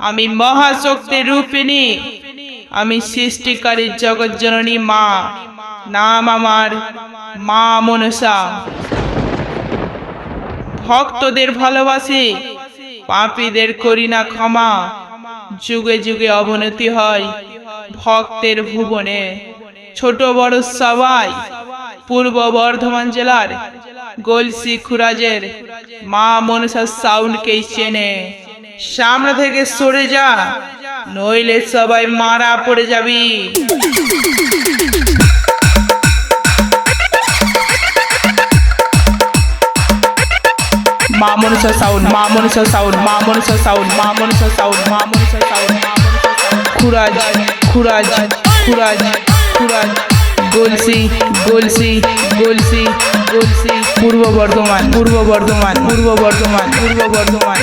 আমি মহাশক্তি রূপিণী, আমি সৃষ্টিকারী জগৎ জননী মা। নাম আমার মা মনসা। ভক্তদের ভালোবাসি, পাপীদের করি না ক্ষমা। যুগে যুগে অবনতি হয় ভক্তের ভুবনে। ছোট বড় সবাই পূর্ব বর্ধমান জেলার গলসি খুরাজের মা মনসার সাউন্ডকেই চেনে। সামনে থেকে সরে যা, নইলে সবাই মারা পড়ে যাবি। মা মনসা সাউন্ড, মা মনসা সাউন্ড, মা মনসা সাউন্ড, মা মনসা সাউন্ড, মা মনসা সাউন্ড, মা মনসা সাউন্ড। খুরাজ খুরাজ খুরাজ খুরাজ, গলসি গলসি গলসি গলসি, পূর্ব বর্ধমান, পূর্ব বর্ধমান, পূর্ব বর্ধমান, পূর্ব বর্ধমান।